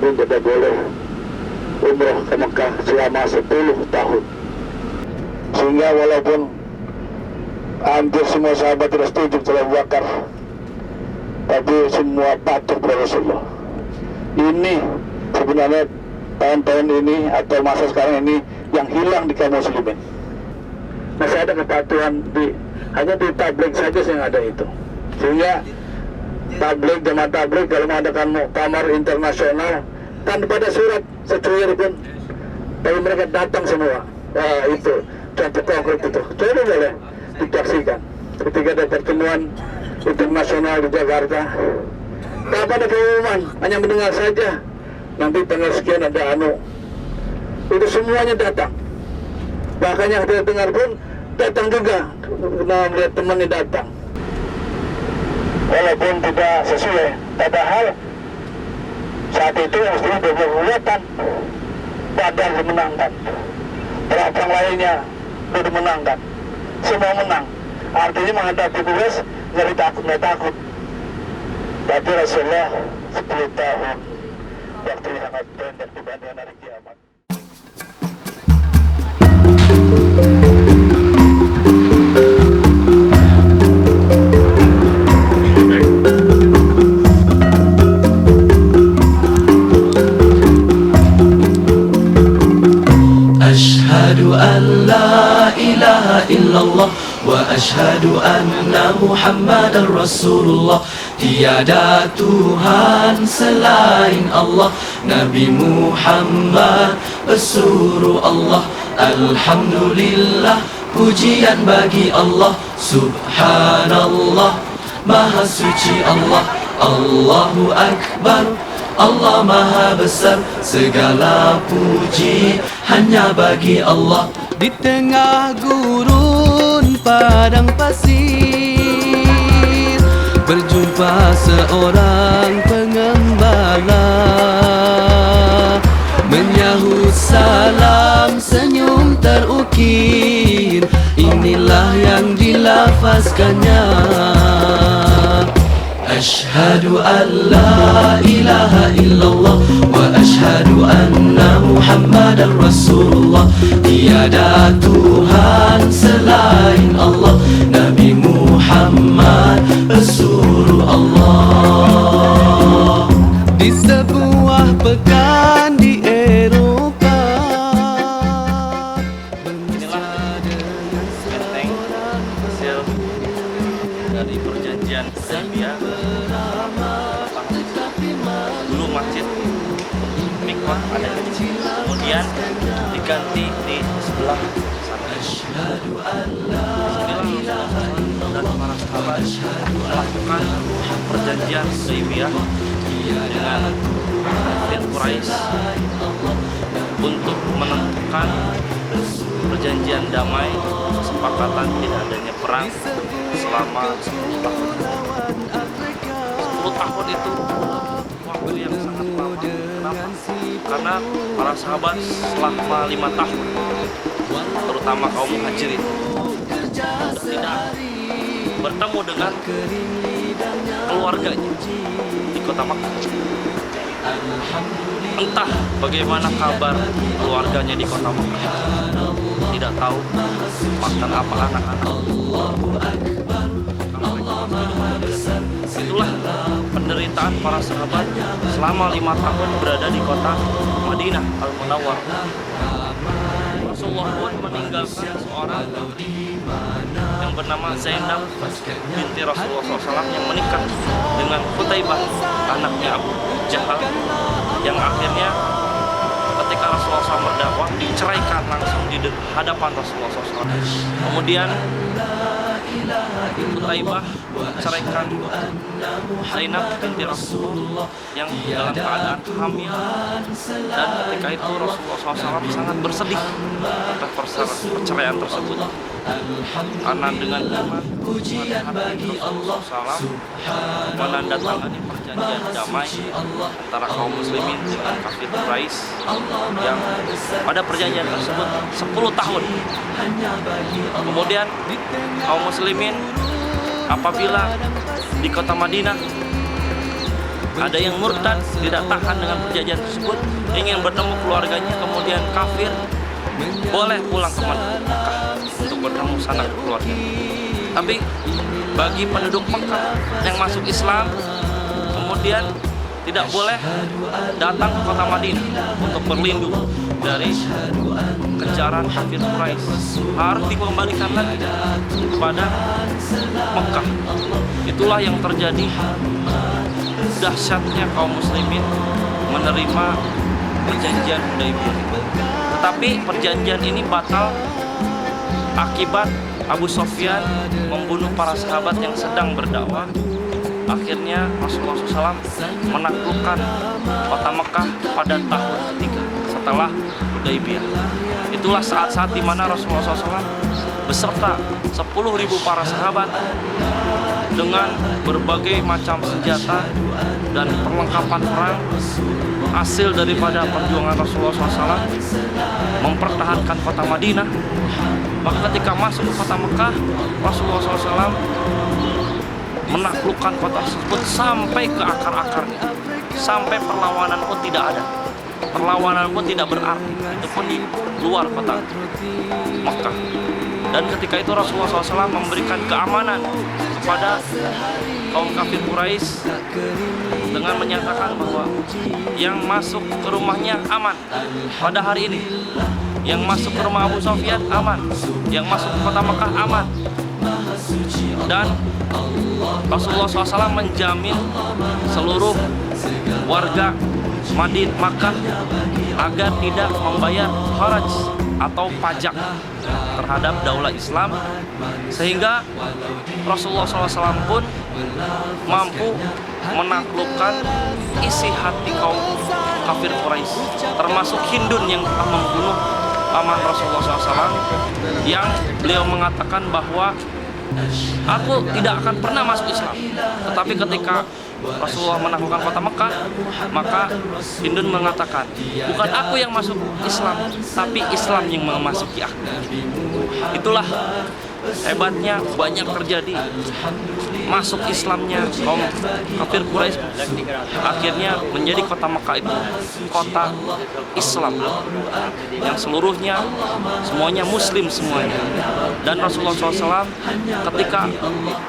pun tidak boleh umroh ke Mekah selama 10 tahun. Sehingga walaupun hampir semua sahabat tidak setuju kepada Abu Bakar, tapi semua patuh pada Rasulullah. Ini sebenarnya tahun-tahun ini atau masa sekarang ini yang hilang di kaum muslimin. Masih ada kepatuhan hanya di tabligh saja yang ada itu. Sehingga tabligh, jemaah tabligh kalau mengadakan muktamar internasional tanpa ada surat secuil pun, tapi mereka datang semua. Itu contoh konkret itu. Coba boleh disaksikan ketika ada pertemuan internasional di Jakarta. Tanpa ada pengumuman, hanya mendengar saja. Nanti tanggal sekian ada itu semuanya datang. Bahkan yang tidak dengar pun datang juga karena melihat temannya datang. Walaupun tidak sesuai, padahal saat itu mestinya berbuatan Badar dimenangkan, perang lainnya sudah dimenangkan, semua menang. Artinya menghadapi Quraisy nggak takut. Tapi Rasulullah 10 tahun, waktunya sangat pendek dibandingkan hari kiamat. Ashhadu an la ilaha illallah wa ashhadu anna Muhammadar Rasulullah. Tiada Tuhan selain Allah, Nabi Muhammad pesuruh Allah. Alhamdulillah, pujian bagi Allah. Subhanallah, Maha suci Allah. Allahu Akbar, Allah Maha besar. Segala puji hanya bagi Allah. Di tengah gurun padang pasir, berjumpa seorang pengembala. Menyahut salam, senyum terukir. Inilah yang dilafazkannya. Ashhadu an la ilaha illallah wa ashhadu anna Muhammadar Rasulullah. Tiada Tuhan selain Allah, Nabi Muhammad pesuruh Allah. Di sebuah pekan di Eropa, inilah benteng hasil dari perjanjian Hudaybiyah. Dulu masjid Miqwah ada di sini, kemudian diganti di sebelah sana. Dan para sahabat melakukan perjanjian Hudaybiyah dengan kafir Quraisy untuk menentukan perjanjian damai, kesepakatan tidak adanya perang selama 10 tahun. 10 tahun itu waktu yang sangat lama. Kenapa? Karena para sahabat selama 5 tahun, terutama kaum muhajirin, tidak bertemu dengan keluarganya di kota Makkah. Entah bagaimana kabar keluarganya di kota Makkah, tidak tahu makan apa anak-anak. Itulah penderitaan para sahabat selama 5 tahun berada di kota Madinah Al-Munawwarah. Rasulullah pun meninggalkan seorang yang bernama Zainab binti Rasulullah SAW yang menikah dengan Qutaibah, anaknya Abu Jahal, yang akhirnya ketika Rasulullah SAW berdakwah diceraikan langsung di hadapan Rasulullah SAW. Kemudian Qutaibah menceraikan Zainab binti Rasulullah yang dalam keadaan hamil, dan ketika itu Rasulullah SAW sangat bersedih atas perceraian tersebut, karena dengan iman Rasulullah SAW menandatangani perjanjian damai antara kaum muslimin dengan kafir Quraisy yang pada perjanjian tersebut 10 tahun. Kemudian kaum muslimin apabila di kota Madinah Ada yang murtad, tidak tahan dengan perjanjian tersebut, ingin bertemu keluarganya, kemudian kafir, boleh pulang ke Mekah untuk bertemu sanak keluarga. Tapi bagi penduduk Mekah yang masuk Islam, kemudian tidak boleh datang ke kota Madinah untuk berlindung dari kejaran kafir Quraisy, harus dikembalikan lagi kepada Mekah. Itulah yang terjadi. Dahsyatnya kaum muslimin menerima perjanjian Hudaybiyah. Tetapi perjanjian ini batal akibat Abu Sufyan membunuh para sahabat yang sedang berdakwah. Akhirnya Rasulullah SAW menaklukkan kota Mekah pada tahun ketiga setelah Hudaybiyah. Itulah saat-saat di mana Rasulullah SAW beserta 10.000 para sahabat dengan berbagai macam senjata dan perlengkapan perang, hasil daripada perjuangan Rasulullah SAW mempertahankan kota Madinah. Maka ketika masuk ke kota Mekah, Rasulullah SAW menaklukkan kota tersebut sampai ke akar-akarnya, sampai perlawanan pun tidak ada, perlawanan pun tidak berarti, itu pun di luar kota Mekah. Dan ketika itu Rasulullah SAW memberikan keamanan kepada kaum kafir Quraisy dengan menyatakan bahwa yang masuk ke rumahnya aman pada hari ini, yang masuk ke rumah Abu Sufyan aman, yang masuk ke kota Mekah aman. Dan Rasulullah SAW menjamin seluruh warga Madinah Makkah agar tidak membayar kharaj atau pajak terhadap daulah Islam, sehingga Rasulullah SAW pun mampu menaklukkan isi hati kaum kafir Quraisy, termasuk Hindun yang telah membunuh paman Rasulullah SAW, yang beliau mengatakan bahwa aku tidak akan pernah masuk Islam. Tetapi ketika Rasulullah menaklukkan kota Mekah, maka Hindun mengatakan, bukan aku yang masuk Islam, tapi Islam yang memasuki aku. Itulah hebatnya banyak terjadi masuk Islamnya kaum kafir Quraisy, akhirnya menjadi kota Mekah itu kota Islam yang seluruhnya semuanya Muslim semuanya. Dan Rasulullah SAW ketika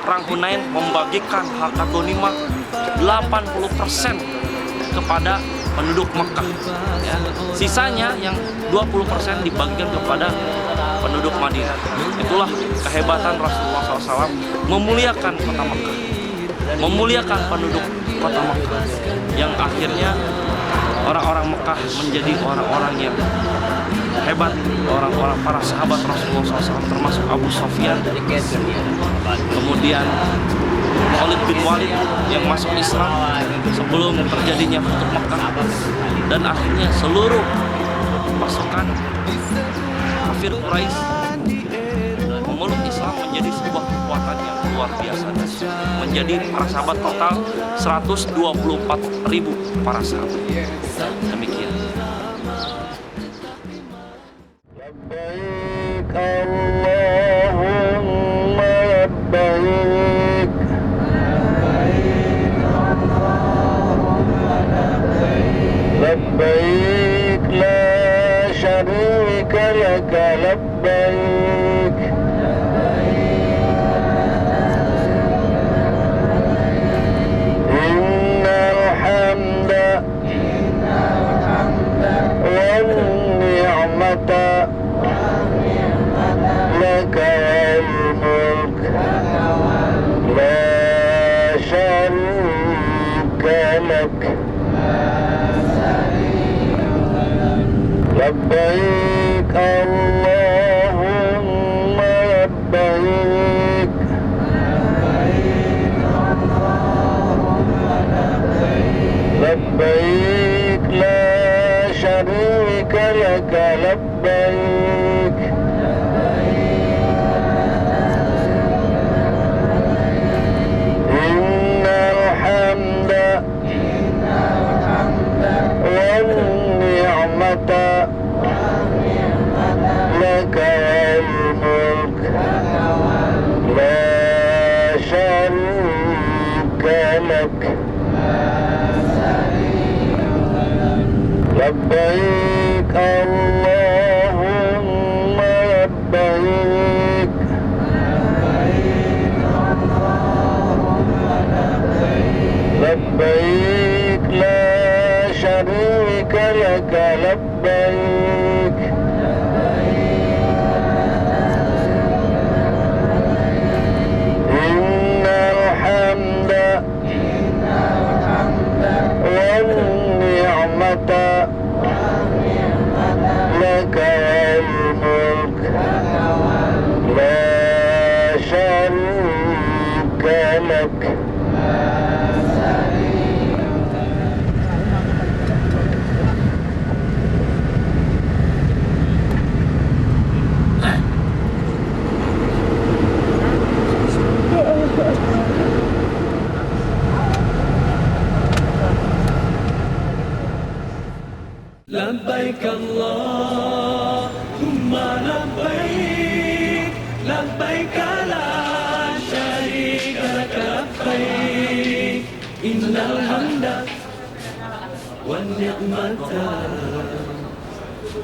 perang Hunain membagikan harta ghanimah 80% kepada penduduk Mekah, ya. Sisanya yang 20% dibagikan kepada penduduk Madinah. Itulah kehebatan Rasulullah SAW memuliakan kota Mekah, memuliakan penduduk kota Mekah, yang akhirnya orang-orang Mekah menjadi orang-orang yang hebat, orang-orang para sahabat Rasulullah SAW, termasuk Abu Sufyan, kemudian Khalid bin Walid yang masuk Islam sebelum terjadinya Futuh Mekah, dan akhirnya seluruh pasukan kafir Quraisy memeluk Islam menjadi sebuah kekuatan yang luar biasa, menjadi para sahabat total 124.000 para sahabat. Demikian. لبيك لا شريك لك لبيك إن الحمد والنعمة لك والملك لا شريك لك لبيك اللهم لبيك لبيك لا شريك لك لبيك إن الحمد والنعمة لك والملك لا شريك لك لبيك اللهم لبيك لبيك لا شريك لك لبيك إن الحمد والنعمة لك والملك لا شريك لك. لبيك اللهم لبيك لبيك لا شريك لك لبيك إن الحمد والنعمة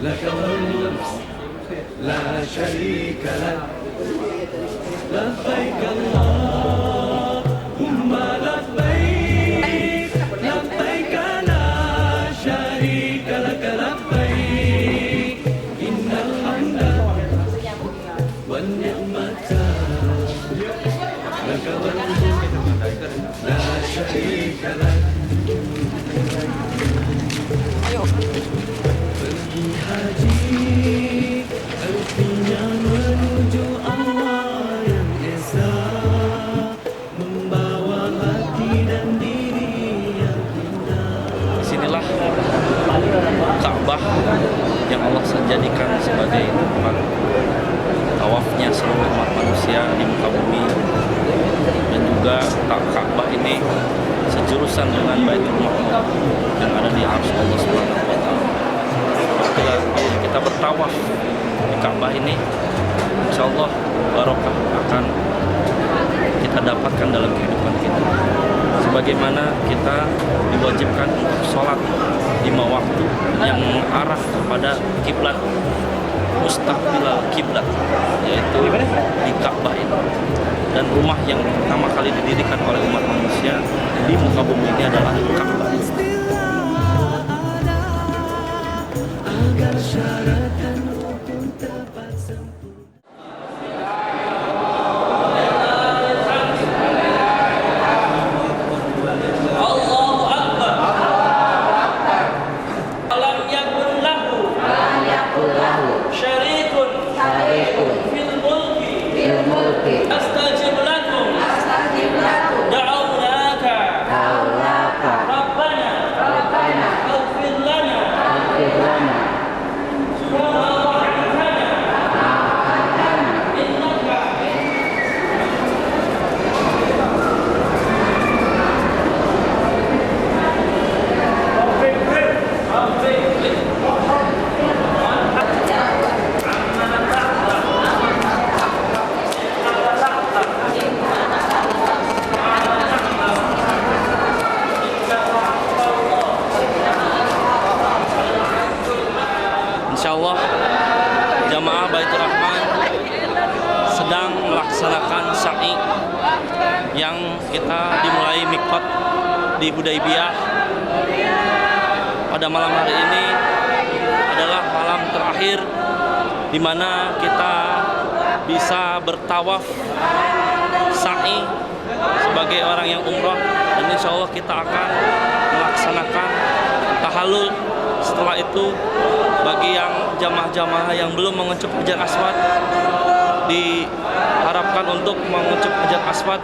لك والملك لا شريك لك لبيك اللهم لبيك لبيك لا شريك لك لبيك إن الحمد والنعمة لك والملك لا شريك لك. Pergi haji artinya menuju Allah yang esa, membawa hati dan diri yang indah. Disinilah Ka'bah yang Allah jadikan sebagai tempat tawafnya seluruh umat manusia di muka bumi, dan juga Ka'bah ini sejurusan dengan Baitul Maqdis yang ada di arsy Allah Subhanahu wa taala. Bila kita bertawaf di Ka'bah ini, insyaallah barokah akan kita dapatkan dalam kehidupan kita. Sebagaimana kita diwajibkan untuk sholat 5 waktu yang mengarah kepada kiblat, mustaqbilal kiblat, yaitu di Ka'bah ini. Dan rumah yang pertama kali didirikan oleh umat manusia di muka bumi ini adalah Ka'bah. Agar syarat dan rukun tepat sempurna. Allahu Akbar. Alam yakun lahu syarikun fil mulki astajib lakum da'awnaka Rabbana ighfir lana Insyaallah jamaah Baitur Rahman sedang melaksanakan sa'i yang kita dimulai mikot di Hudaybiyah. Pada malam hari ini adalah malam terakhir di mana kita bisa bertawaf sa'i sebagai orang yang umroh, dan insyaallah kita akan melaksanakan tahallul. Setelah itu bagi yang jamaah-jamaah yang belum mengucup Hajar Aswad diharapkan untuk mengucup Hajar Aswad,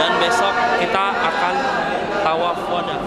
dan besok kita akan tawaf wada.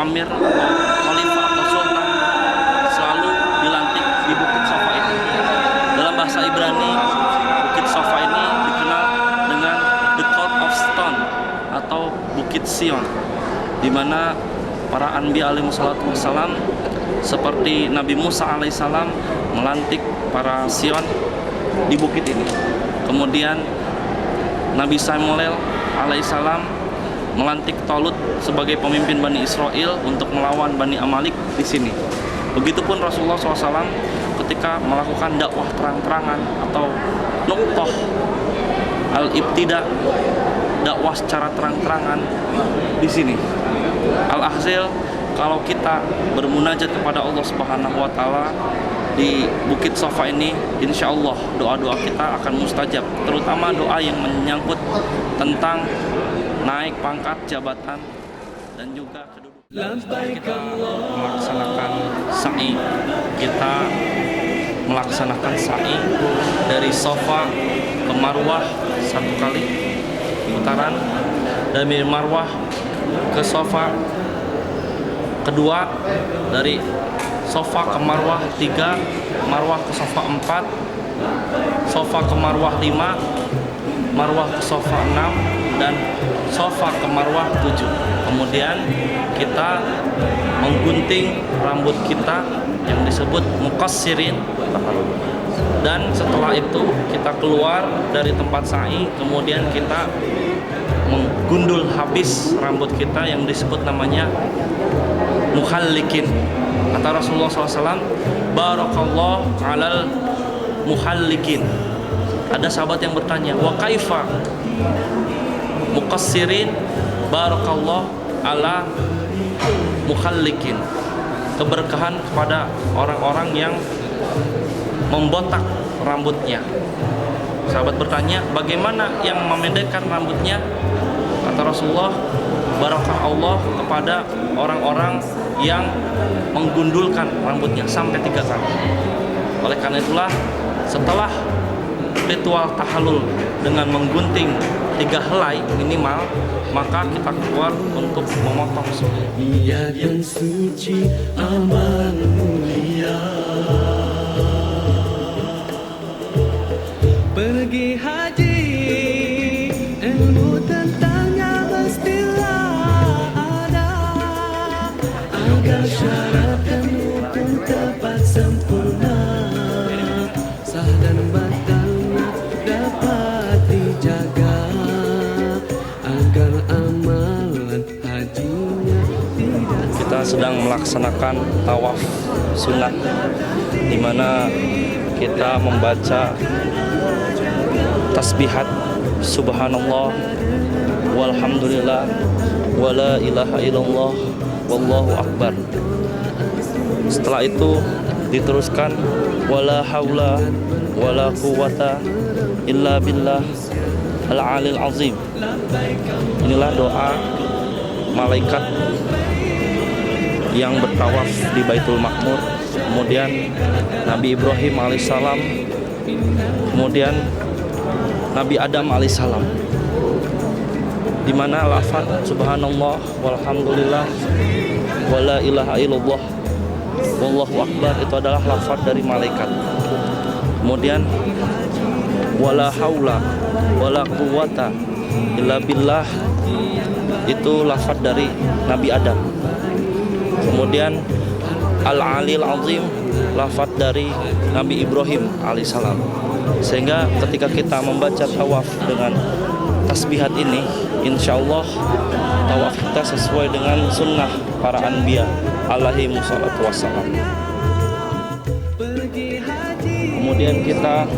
amir atau khalifah atau sultan selalu dilantik di Bukit Sofa ini. Dalam bahasa Ibrani, Bukit Sofa ini dikenal dengan The Court of Stone atau Bukit Sion, di mana para anbiya alaihi salatu wassalam seperti Nabi Musa alaihissalam melantik para Sion di bukit ini. Kemudian Nabi Samuel alaihissalam melantik Tolut sebagai pemimpin Bani Israel untuk melawan Bani Amalek di sini. Begitupun Rasulullah SAW ketika melakukan dakwah terang-terangan atau nuqtah al-ibtida, dakwah secara terang-terangan di sini. Al-Ahzil, kalau kita bermunajat kepada Allah Subhanahu wa taala di Bukit Sofa ini, insya Allah doa-doa kita akan mustajab, terutama doa yang menyangkut tentang naik pangkat jabatan dan juga kedudukan. Kita melaksanakan sa'i, kita melaksanakan sa'i dari Sofa ke Marwah 1 kali putaran, dari Marwah ke Sofa kedua, dari Sofa ke Marwah 3, Marwah ke Sofa 4, Sofa ke Marwah 5, Marwah ke Sofa 6, dan Sofa ke Marwah 7. Kemudian kita menggunting rambut kita yang disebut muqassirin, dan setelah itu kita keluar dari tempat sa'i, kemudian kita menggundul habis rambut kita yang disebut namanya muhallikin. Kata Rasulullah SAW, barakallahu alal muhallikin. Ada sahabat yang bertanya, wa kaifa muqassirin barakallahu ala muhallikin. Keberkahan kepada orang-orang yang membotak rambutnya. Sahabat bertanya, bagaimana yang memendekkan rambutnya? Kata Rasulullah, barakah Allah kepada orang-orang yang menggundulkan rambutnya sampai 3 kali. Oleh karena itulah, setelah ritual tahallul dengan menggunting 3 helai minimal, maka kita keluar untuk memotong semua. Niat yang suci, amal mulia, pergi haji, ilmu tentangnya mestilah ada, agar syarat dan hukum tepat sempurna, sah dan batalnya dapat dijaga, agar amalan hajinya tidak. Kita sedang melaksanakan tawaf sunat, di mana kita membaca tasbihat subhanallah walhamdulillah wala ilaha illallah wallahu akbar. Setelah itu diteruskan wala haula wala quwata illa billah al-alil azim. Inilah doa malaikat yang bertawaf di Baitul Ma'mur, kemudian Nabi Ibrahim alaihissalam, kemudian Nabi Adam alaihissalam, di mana lafaz subhanallah walhamdulillah wala ilaha illallah wallahu akbar itu adalah lafaz dari malaikat. Kemudian wala haula wala quwata illa billah itu lafaz dari Nabi Adam. Kemudian al-alil azim lafaz dari Nabi Ibrahim alaihissalam. Sehingga ketika kita membaca tawaf dengan tasbihat ini, insya Allah tawaf kita sesuai dengan sunnah para anbiya alaihi wassalatu wassalam. Kemudian kita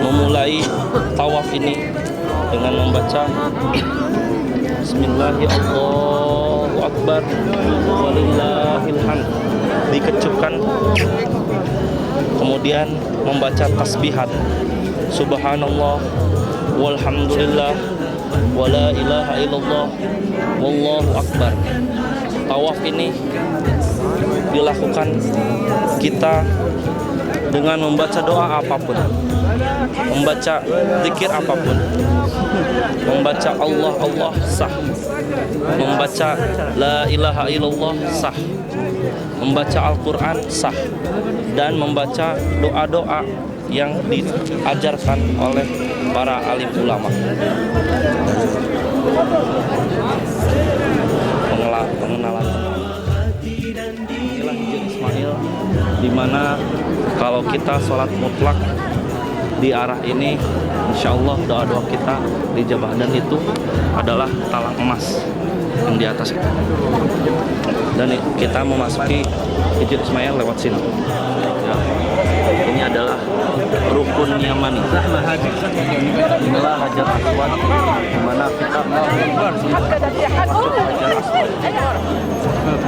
memulai tawaf ini dengan membaca Bismillahirrahmanirrahim akbar walillahil hamd, dikecupkan, kemudian membaca tasbihat subhanallah walhamdulillah wala ilaha illallah wallahu akbar. Tawaf ini dilakukan kita dengan membaca doa apapun, membaca zikir apapun, membaca Allah Allah sah, membaca la ilaha illallah sah, membaca Al-Quran sah, dan membaca doa-doa yang diajarkan oleh para alim ulama. Pengenalan inilah Hijr Ismail, di mana kalau kita sholat mutlak di arah ini, insya Allah doa-doa kita dijabah, dan itu adalah talang emas yang di atas itu. Dan kita memasuki Hijr Ismail lewat sini. Ya. Ini adalah rukun Yamani. Inilah Hajar Aswad, di mana kita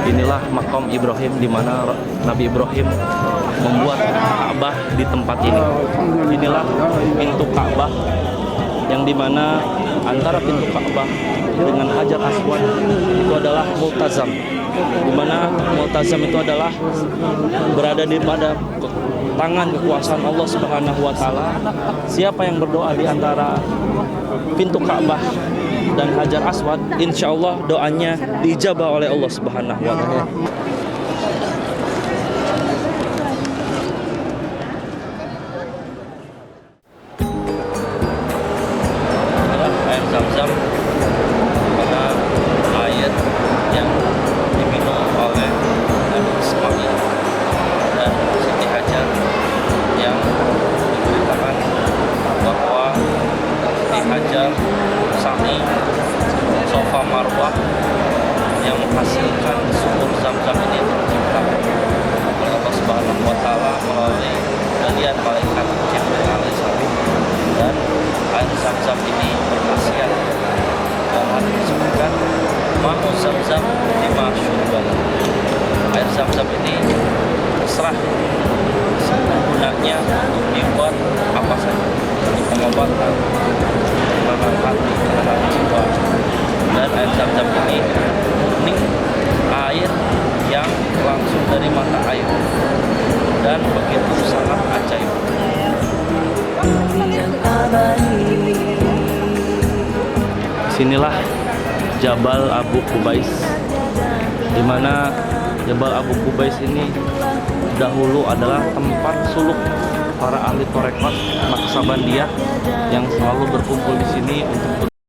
inilah makom Ibrahim, di mana Nabi Ibrahim membuat Ka'bah di tempat ini. Inilah pintu Ka'bah, yang dimana antara pintu Ka'bah dengan Hajar Aswad itu adalah multazam, di mana multazam itu adalah berada di pada tangan kekuasaan Allah Subhanahu wa taala. Siapa yang berdoa di antara pintu Ka'bah dan Hajar Aswad, insya Allah doanya diijabah oleh Allah Subhanahu wa taala. Air Zam-Zam, mana air yang diminum oleh Nabi Ismail dan Siti Hajar, yang diberitakan bahwa Siti Hajar sa'i Safa Marwah yang menghasilkan sumur Zam-Zam ini tercipta oleh Allah Subhanahu wa taala melalui galian malaikat Jibril alaihissalam. Dan air Zam-Zam ini berkhasiat dan hadis disebutkan ma'u Zam-Zam lima syurban. Air Zam-Zam ini terserah gunanya untuk dibuat apa saja, untuk pengobatan, tenangan hati, tenangan jiwa. Dan air Zam-Zam ini murni air yang langsung dari mata air dan begitu sangat ajaib. Sinilah Jabal Abu Qubais, di mana Jabal Abu Qubais ini dahulu adalah tempat suluk para ahli tarekat Naqsabandiyah yang selalu berkumpul di sini untuk